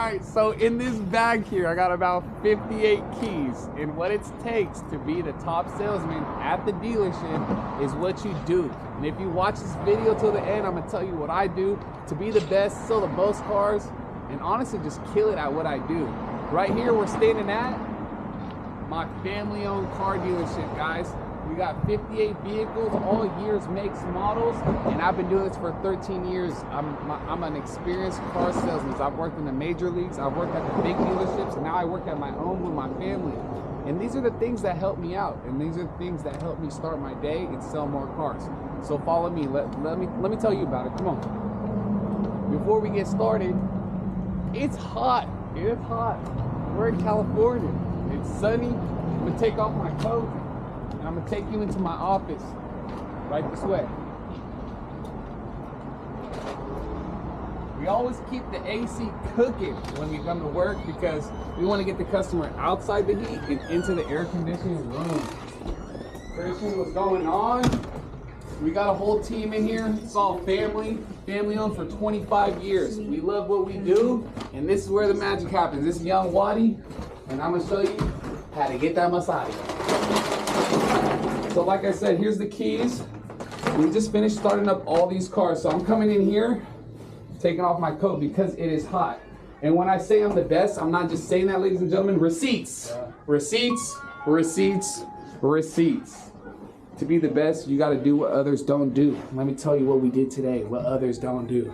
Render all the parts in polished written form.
right, so in this bag here, I got about 58 keys. And what it takes to be the top salesman at the dealership is what you do. And if you watch this video till the end, I'm gonna tell you what I do to be the best, sell the most cars, and honestly just kill it at what I do. Right here, we're standing at my family-owned car dealership, guys. We got 58 vehicles, all years, makes, models, and I've been doing this for 13 years. I'm an experienced car salesman. I've worked in the major leagues, I've worked at the big dealerships, and now I work at my own with my family. And these are the things that help me out, and these are the things that help me start my day and sell more cars. So follow me. Let me tell you about it. Come on. Before we get started, it's hot. It's hot. We're in California. It's sunny. I'm gonna take off my coat. I'm gonna take you into my office, right this way. We always keep the AC cooking when we come to work because we want to get the customer outside the heat and into the air conditioning room. Christian, what's going on? We got a whole team in here. It's all family owned for 25 years. We love what we do, and this is where the magic happens. This is young Waddy, and I'm gonna show you how to get that massage. So like I said, here's the keys. We just finished starting up all these cars. So I'm coming in here, taking off my coat because it is hot. And when I say I'm the best, I'm not just saying that, ladies and gentlemen. Receipts, receipts, receipts, receipts. To be the best, you gotta do what others don't do. Let me tell you what we did today, what others don't do.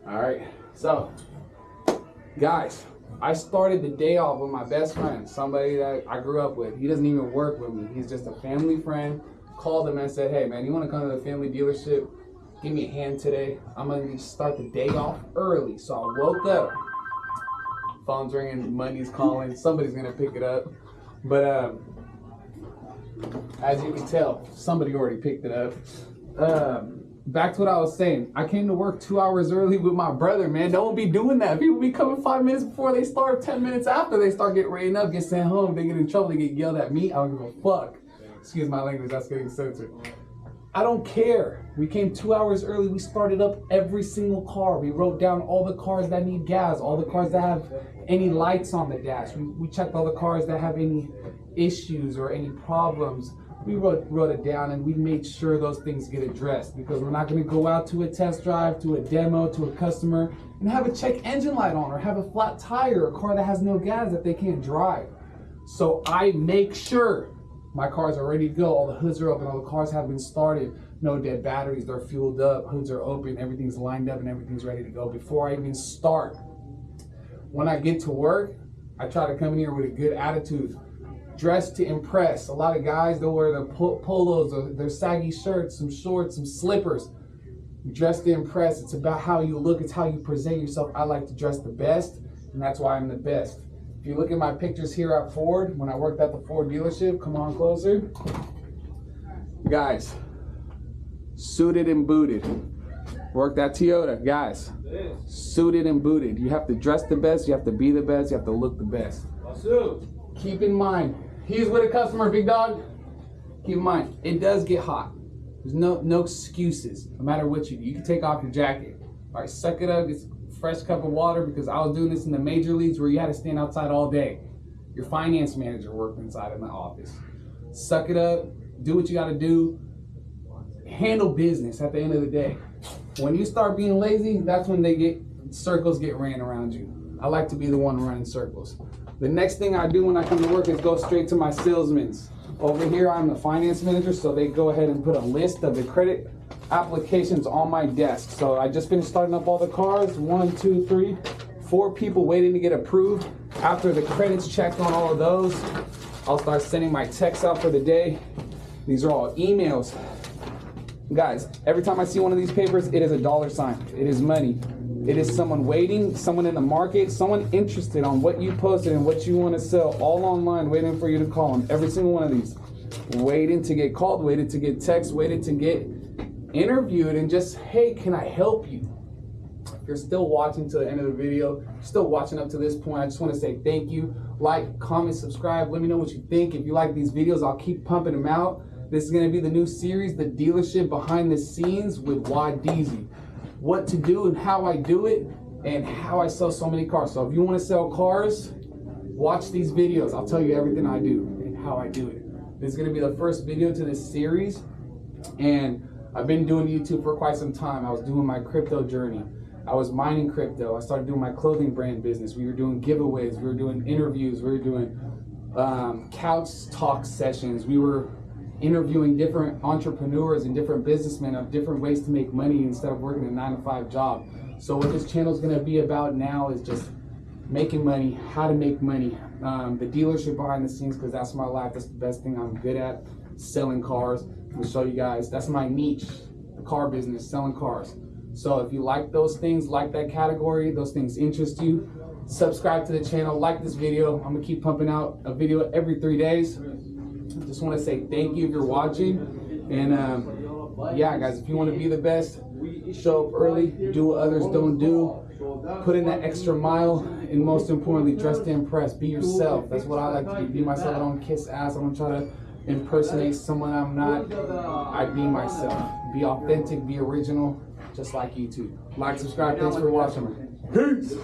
All right, so guys, I started the day off with my best friend, somebody that I grew up with. He doesn't even work with me. He's just a family friend. Called him and said, hey man, you wanna come to the family dealership? Give me a hand today. I'm gonna start the day off early. So I woke up, phone's ringing, money's calling, somebody's gonna pick it up. But as you can tell, somebody already picked it up. Back to what I was saying. I came to work 2 hours early with my brother, man. Don't be doing that. People be coming 5 minutes before they start, 10 minutes after they start getting rained up, get sent home. They get in trouble, they get yelled at me. I don't give a fuck. Excuse my language, that's getting censored. I don't care. We came 2 hours early. We started up every single car. We wrote down all the cars that need gas, all the cars that have any lights on the dash. We checked all the cars that have any issues or any problems. We wrote it down and we made sure those things get addressed because we're not going to go out to a test drive, to a demo, to a customer and have a check engine light on or have a flat tire, a car that has no gas that they can't drive. So I make sure my cars are ready to go. All the hoods are open, all the cars have been started, no dead batteries, they're fueled up, hoods are open, everything's lined up and everything's ready to go before I even start. When I get to work, I try to come in here with a good attitude. Dressed to impress. A lot of guys, they'll wear their polos, or their saggy shirts, some shorts, some slippers. Dress to impress. It's about how you look. It's how you present yourself. I like to dress the best, and that's why I'm the best. If you look at my pictures here at Ford, when I worked at the Ford dealership, come on closer. Guys, suited and booted. Worked at Toyota, guys. Suited and booted. You have to dress the best. You have to be the best. You have to look the best. Keep in mind, he's with a customer, big dog. Keep in mind, it does get hot. There's no excuses, no matter what you do. You can take off your jacket. All right, suck it up, get a fresh cup of water because I was doing this in the major leagues where you had to stand outside all day. Your finance manager worked inside of my office. Suck it up, do what you gotta do. Handle business at the end of the day. When you start being lazy, that's when circles get ran around you. I like to be the one running circles. The next thing I do when I come to work is go straight to my salesmen's. Over here, I'm the finance manager, so they go ahead and put a list of the credit applications on my desk. So I just finished starting up all the cars. 1, 2, 3, 4 people waiting to get approved. After the credits checked on all of those, I'll start sending my texts out for the day. These are all emails. Guys, every time I see one of these papers, it is a $sign. It is money. It is someone waiting, someone in the market, someone interested on what you posted and what you want to sell, all online, waiting for you to call them. Every single one of these. Waiting to get called, waiting to get text, waiting to get interviewed, and just, hey, can I help you? If you're still watching to the end of the video, still watching up to this point, I just want to say thank you. Like, comment, subscribe. Let me know what you think. If you like these videos, I'll keep pumping them out. This is going to be the new series, The Dealership Behind the Scenes with Wad Deezy. What to do and how I do it, and how I sell so many cars. So if you want to sell cars, watch these videos. I'll tell you everything I do and how I do it. This is going to be the first video to this series, and I've been doing YouTube for quite some time. I was doing my crypto journey. I was mining crypto. I started doing my clothing brand business. We were doing giveaways. We were doing interviews. We were doing couch talk sessions. We were interviewing different entrepreneurs and different businessmen of different ways to make money instead of working a 9-to-5 job. So what this channel is going to be about now is just making money, how to make money, the dealership behind the scenes, because that's my life. That's the best thing I'm good at, selling cars. I'm going to show you guys. That's my niche, the car business, selling cars. So if you like those things, like that category, those things interest you, subscribe to the channel, like this video. I'm gonna keep pumping out a video every 3 days. Just want to say thank you if you're watching. And yeah, guys, if you want to be the best, show up early, do what others don't do, put in that extra mile, and most importantly, dress to impress. Be yourself. That's what I like to do. Be myself. I don't kiss ass. I don't try to impersonate someone I'm not. I be myself. Be authentic, be original, just like YouTube. Like, subscribe, thanks for watching. Peace!